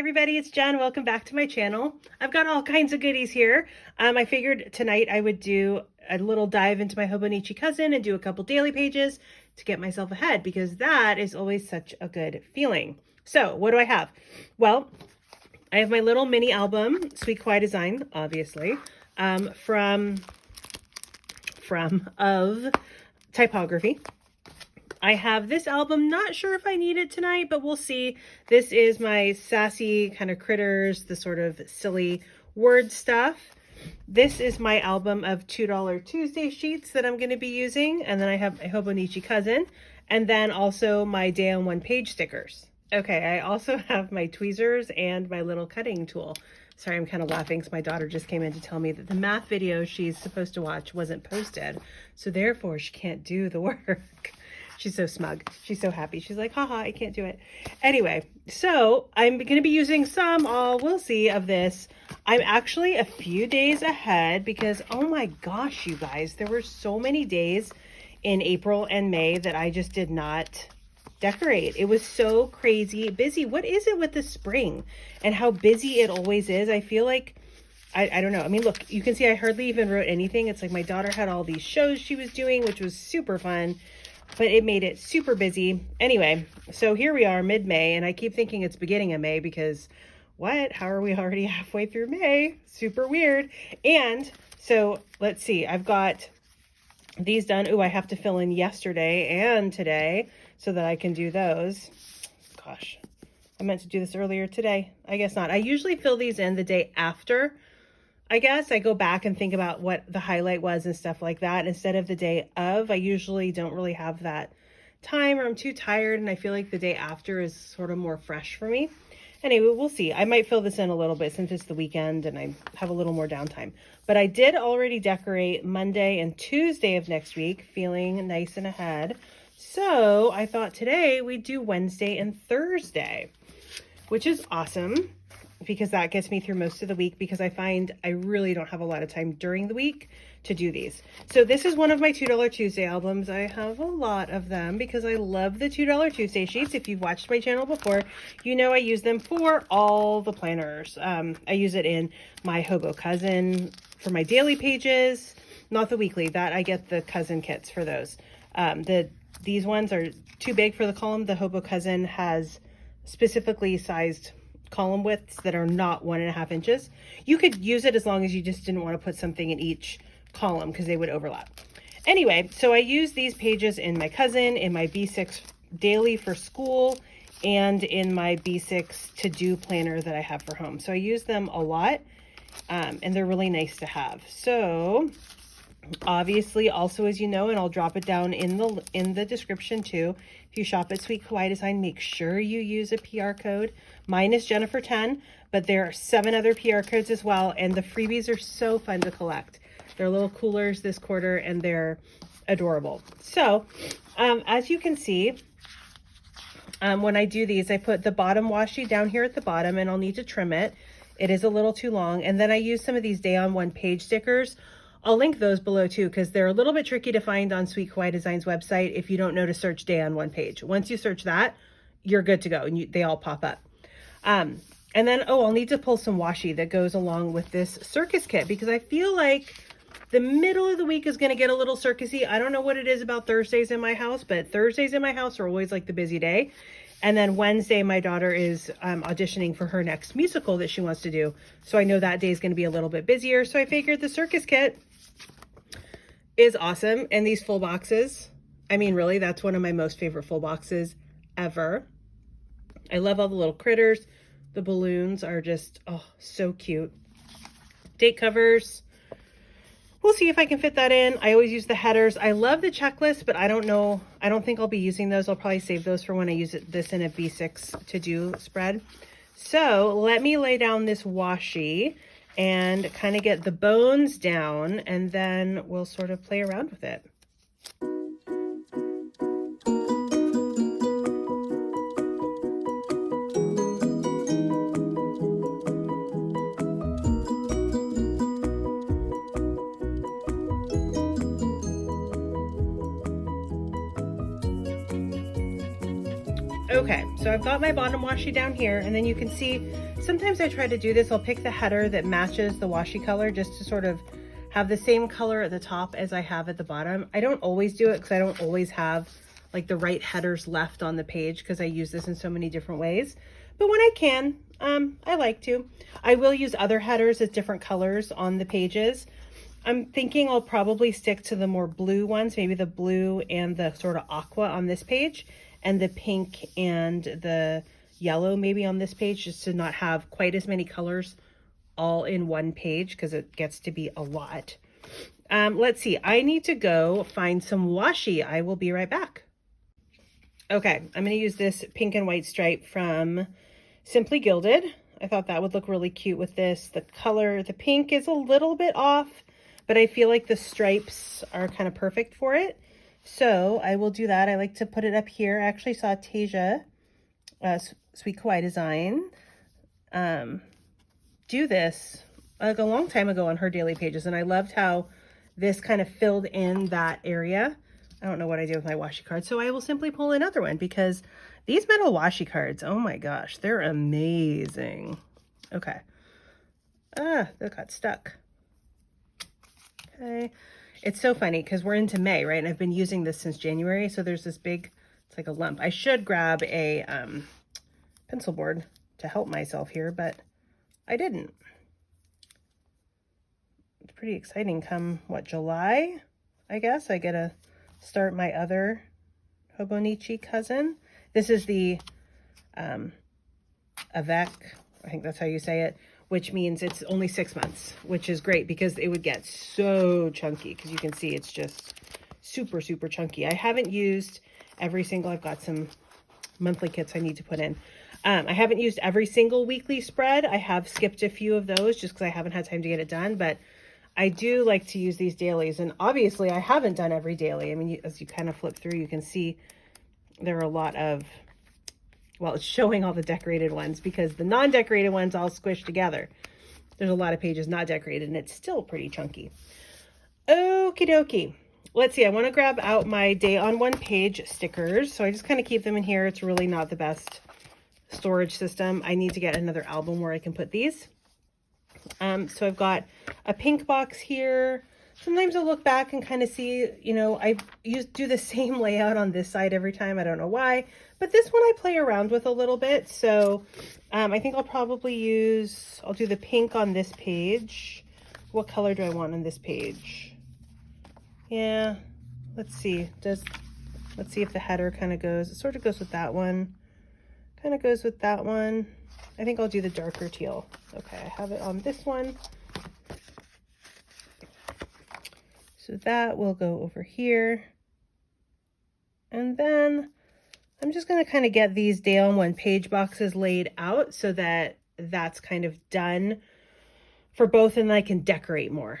everybody, it's Jen. Welcome back to my channel. I've got all kinds of goodies here. I figured tonight I would do a little dive into my Hobonichi cousin and do a couple daily pages to get myself ahead because that is always such a good feeling. So what do I have? Well, I have my little mini album, Sweet Kawaii design, obviously, from Typography. I have this album, not sure if I need it tonight, but we'll see. This is my sassy kind of critters, the sort of silly word stuff. This is my album of $2 Tuesday sheets that I'm going to be using. And then I have my Hobonichi cousin, and then also my day on one page stickers. Okay, I also have my tweezers and my little cutting tool. Sorry, I'm kind of laughing because my daughter just came in to tell me that the math video she's supposed to watch wasn't posted. So therefore she can't do the work. She's so smug. She's so happy. She's like, haha, I can't do it. Anyway, so I'm going to be using some, we'll see, of this. I'm actually a few days ahead because, oh my gosh, you guys, there were so many days in April and May that I just did not decorate. It was so crazy busy. What is it with the spring and how busy it always is? I feel like, I don't know. I mean, look, you can see I hardly even wrote anything. It's like my daughter had all these shows she was doing, which was super fun. But it made it super busy. Anyway, so here we are mid-May, and I keep thinking it's beginning of May because what? How are we already halfway through May? Super weird. And so let's see, I've got these done. Oh, I have to fill in yesterday and today so that I can do those. Gosh, I meant to do this earlier today. I guess not. I usually fill these in the day after. I guess I go back and think about what the highlight was and stuff like that instead of the day of. I usually don't really have that time, or I'm too tired, and I feel like the day after is sort of more fresh for me. Anyway, we'll see. I might fill this in a little bit since it's the weekend and I have a little more downtime. But I did already decorate Monday and Tuesday of next week, feeling nice and ahead. So I thought today we'd do Wednesday and Thursday, which is awesome, because that gets me through most of the week, because I find I really don't have a lot of time during the week to do these. So this is one of my $2 Tuesday albums. I have a lot of them because I love the $2 Tuesday sheets. If you've watched my channel before, you know I use them for all the planners. I use it in my Hobo Cousin for my daily pages, not the weekly. That I get the cousin kits for those. These ones are too big for the column. The Hobo Cousin has specifically sized column widths that are not 1.5 inches. You could use it as long as you just didn't want to put something in each column because they would overlap. Anyway, so I use these pages in my cousin, in my B6 daily for school, and in my B6 to do planner that I have for home. So I use them a lot, and they're really nice to have. So obviously, also, as you know, and I'll drop it down in the description too, if you shop at Sweet Kawaii Design, make sure you use a PR code. Mine is Jennifer10, but there are 7 other PR codes as well, and the freebies are so fun to collect. They're little coolers this quarter, and they're adorable. So, as you can see, when I do these, I put the bottom washi down here at the bottom, and I'll need to trim it. It is a little too long, and then I use some of these day on one page stickers. I'll link those below too, because they're a little bit tricky to find on Sweet Kawaii Design's website if you don't know to search day on one page. Once you search that, you're good to go, and they all pop up. And then, I'll need to pull some washi that goes along with this circus kit, because I feel like the middle of the week is going to get a little circusy. I don't know what it is about Thursdays in my house, but Thursdays in my house are always like the busy day. And then Wednesday, my daughter is auditioning for her next musical that she wants to do. So I know that day is going to be a little bit busier. So I figured the circus kit is awesome. And these full boxes, I mean, really, that's one of my most favorite full boxes ever. I love all the little critters. The balloons are just, oh, so cute. Date covers. We'll see if I can fit that in. I always use the headers. I love the checklist, but I don't know. I don't think I'll be using those. I'll probably save those for when I use this in a B6 to do spread. So let me lay down this washi and kind of get the bones down, and then we'll sort of play around with it. Okay, so I've got my bottom washi down here, and then you can see sometimes I try to do this. I'll pick the header that matches the washi color just to sort of have the same color at the top as I have at the bottom. I don't always do it because I don't always have like the right headers left on the page because I use this in so many different ways. But when I can, I like to. I will use other headers as different colors on the pages. I'm thinking I'll probably stick to the more blue ones, maybe the blue and the sort of aqua on this page, and the pink and the yellow maybe on this page, just to not have quite as many colors all in one page because it gets to be a lot. Let's see, I need to go find some washi. I will be right back. Okay, I'm going to use this pink and white stripe from Simply Gilded. I thought that would look really cute with this. The color, the pink is a little bit off, but I feel like the stripes are kind of perfect for it. So I will do that. I like to put it up here. I actually saw Tasia, Sweet Kawaii Design, do this like a long time ago on her daily pages, and I loved how this kind of filled in that area. I don't know what I do with my washi cards, so I will simply pull another one because these metal washi cards, oh my gosh, they're amazing. Okay. That got stuck. Okay. It's so funny because we're into May, right? And I've been using this since January, so there's this big, it's like a lump. I should grab a pencil board to help myself here, but I didn't. It's pretty exciting come, what, July? I guess I get to start my other Hobonichi cousin. This is the Avec, I think that's how you say it, which means it's only 6 months, which is great because it would get so chunky because you can see it's just super, super chunky. I haven't used every single, I've got some monthly kits I need to put in. I haven't used every single weekly spread. I have skipped a few of those just because I haven't had time to get it done, but I do like to use these dailies, and obviously I haven't done every daily. I mean, as you kind of flip through, you can see there are a lot of, well, it's showing all the decorated ones because the non-decorated ones all squished together. There's a lot of pages not decorated, and it's still pretty chunky. Okie dokie. Let's see, I want to grab out my day on one page stickers. So I just kind of keep them in here. It's really not the best storage system. I need to get another album where I can put these. So I've got a pink box here. Sometimes I'll look back and kind of see, you know, I do the same layout on this side every time. I don't know why, but this one I play around with a little bit. So I think I'll probably I'll do the pink on this page. What color do I want on this page? Yeah, let's see. Let's see if the header kind of goes, it sort of goes with that one. Kind of goes with that one. I think I'll do the darker teal. Okay, I have it on this one. So that will go over here. And then I'm just going to kind of get these day on one page boxes laid out so that that's kind of done for both, and I can decorate more.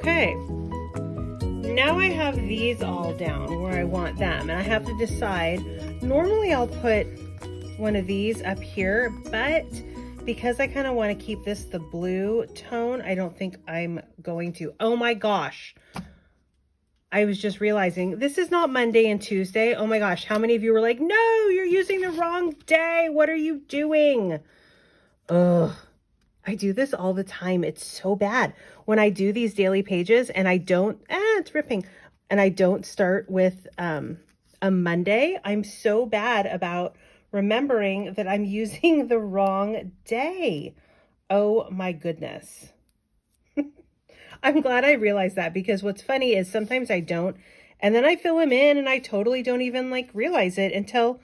Okay, now I have these all down where I want them, and I have to decide. Normally I'll put one of these up here, but because I kind of want to keep this the blue tone, I don't think I'm going to. Oh my gosh, I was just realizing this is not Monday and Tuesday. Oh my gosh, how many of you were like, no, you're using the wrong day, what are you doing? Ugh. I do this all the time. It's so bad. When I do these daily pages and I don't, it's ripping, and I don't start with a Monday, I'm so bad about remembering that I'm using the wrong day. Oh my goodness. I'm glad I realized that, because what's funny is sometimes I don't, and then I fill them in and I totally don't even like realize it until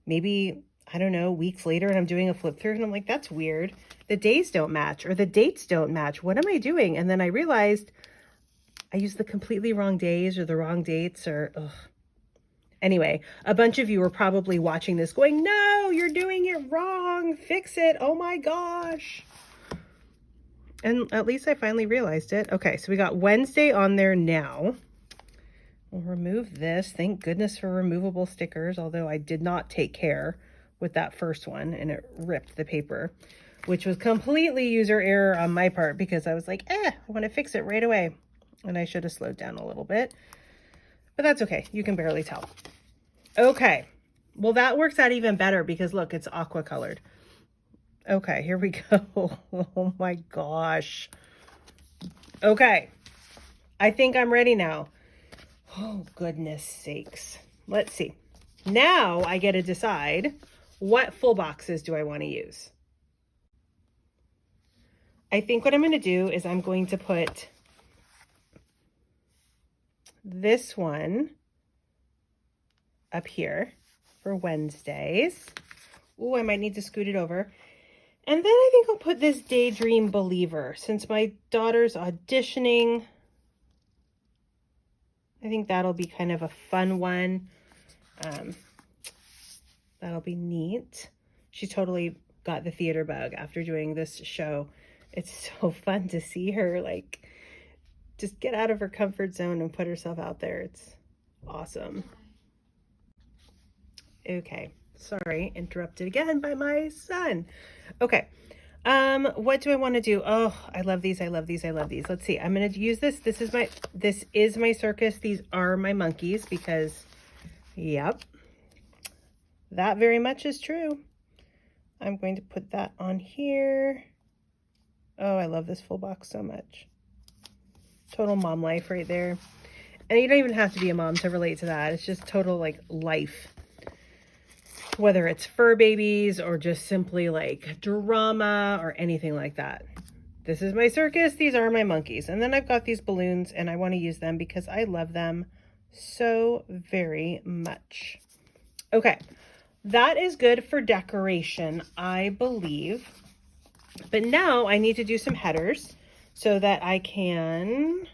maybe, I don't know, weeks later, and I'm doing a flip through and I'm like, that's weird. The days don't match, or the dates don't match. What am I doing? And then I realized I used the completely wrong days or the wrong dates, or ugh. Anyway, a bunch of you are probably watching this going, no, you're doing it wrong. Fix it. Oh my gosh. And at least I finally realized it. Okay, so we got Wednesday on there now. We'll remove this. Thank goodness for removable stickers, although I did not take care with that first one and it ripped the paper, which was completely user error on my part because I was like, I want to fix it right away. And I should have slowed down a little bit, but that's okay. You can barely tell. Okay. Well, that works out even better because look, it's aqua colored. Okay, here we go. Oh my gosh. Okay. I think I'm ready now. Oh, goodness sakes. Let's see. Now I get to decide what full boxes do I want to use. I think what I'm going to do is I'm going to put this one up here for Wednesdays. Oh, I might need to scoot it over. And then I think I'll put this Daydream Believer since my daughter's auditioning. I think that'll be kind of a fun one. That'll be neat. She totally got the theater bug after doing this show. It's so fun to see her like just get out of her comfort zone and put herself out there. It's awesome. Okay, sorry, interrupted again by my son. Okay, what do I want to do? Oh, I love these, I love these, I love these. Let's see, I'm going to use this. This is my circus. These are my monkeys because, yep, that very much is true. I'm going to put that on here. Oh, I love this full box so much. Total mom life right there. And you don't even have to be a mom to relate to that. It's just total like life. Whether it's fur babies or just simply like drama or anything like that. This is my circus. These are my monkeys. And then I've got these balloons and I want to use them because I love them so very much. Okay, that is good for decoration, I believe. But now I need to do some headers so that I can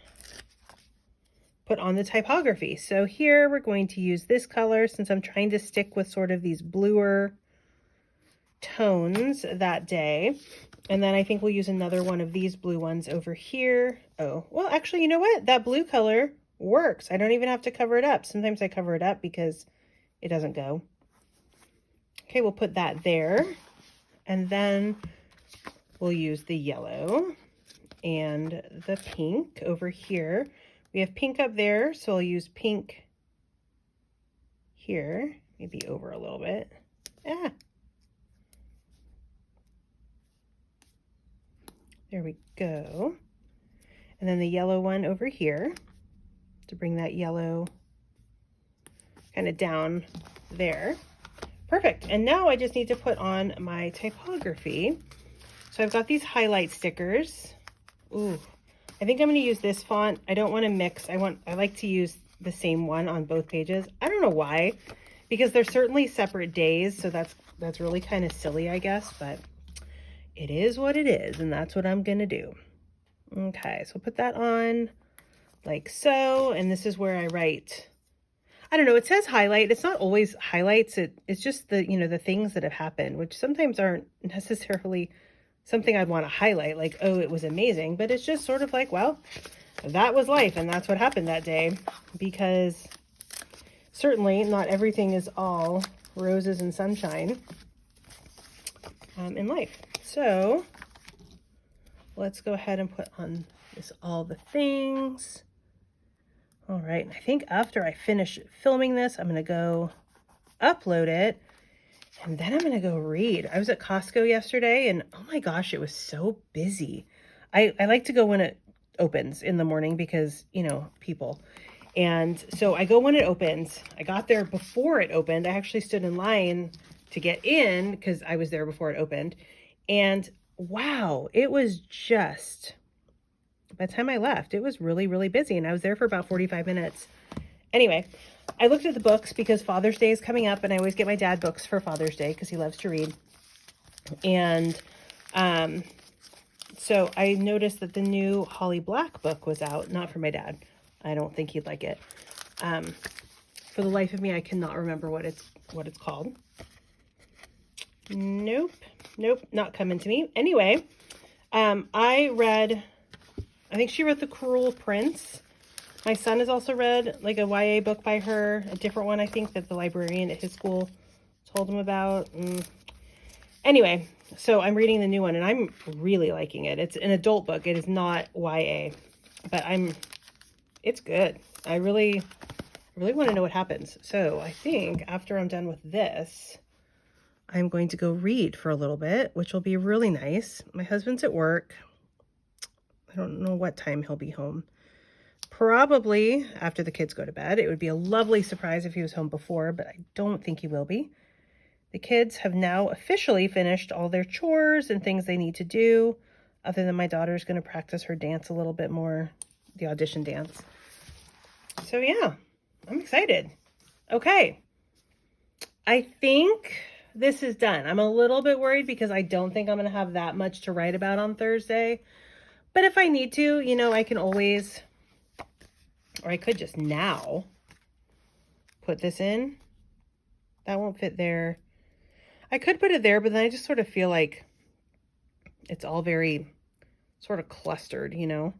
put on the typography. So here we're going to use this color since I'm trying to stick with sort of these bluer tones that day. And then I think we'll use another one of these blue ones over here. Oh, well, actually, you know what? That blue color works. I don't even have to cover it up. Sometimes I cover it up because it doesn't go. Okay, we'll put that there. And then we'll use the yellow and the pink over here. We have pink up there, so I'll use pink here, maybe over a little bit. There we go. And then the yellow one over here to bring that yellow kind of down there. Perfect. And now I just need to put on my typography. So I've got these highlight stickers. Ooh, I think I'm going to use this font. I don't want to mix. I like to use the same one on both pages. I don't know why, because they're certainly separate days. So that's really kind of silly, I guess, but it is what it is. And that's what I'm going to do. Okay. So put that on like so. And this is where I write, I don't know. It says highlight. It's not always highlights. It's just the, the things that have happened, which sometimes aren't necessarily something I'd want to highlight, like, oh, it was amazing. But it's just sort of like, well, that was life. And that's what happened that day. Because certainly not everything is all roses and sunshine in life. So let's go ahead and put on this all the things. All right. I think after I finish filming this, I'm going to go upload it. And then I'm going to go read. I was at Costco yesterday and oh my gosh, it was so busy. I like to go when it opens in the morning because, people. And so I go when it opens. I got there before it opened. I actually stood in line to get in because I was there before it opened. And wow, it was just, by the time I left, it was really, really busy. And I was there for about 45 minutes. Anyway, I looked at the books because Father's Day is coming up and I always get my dad books for Father's Day because he loves to read. And so I noticed that the new Holly Black book was out, not for my dad. I don't think he'd like it. For the life of me, I cannot remember what it's called. Nope, not coming to me. Anyway, I think she wrote The Cruel Prince. My son has also read like a YA book by her, a different one I think that the librarian at his school told him about. Anyway, so I'm reading the new one and I'm really liking it. It's an adult book. It is not YA, but it's good. I really want to know what happens. So I think after I'm done with this, I'm going to go read for a little bit, which will be really nice. My husband's at work. I don't know what time he'll be home. Probably after the kids go to bed. It would be a lovely surprise if he was home before, but I don't think he will be. The kids have now officially finished all their chores and things they need to do, other than my daughter's going to practice her dance a little bit more, the audition dance. So yeah, I'm excited. Okay. I think this is done. I'm a little bit worried because I don't think I'm going to have that much to write about on Thursday. But if I need to, you know, I can always, or I could just now put this in. That won't fit there. I could put it there, but then I just sort of feel like it's all very sort of clustered, you know.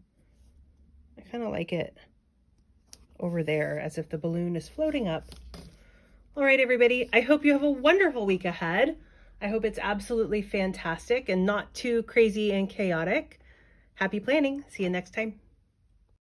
I kind of like it over there as if the balloon is floating up. All right, everybody. I hope you have a wonderful week ahead. I hope it's absolutely fantastic and not too crazy and chaotic. Happy planning. See you next time.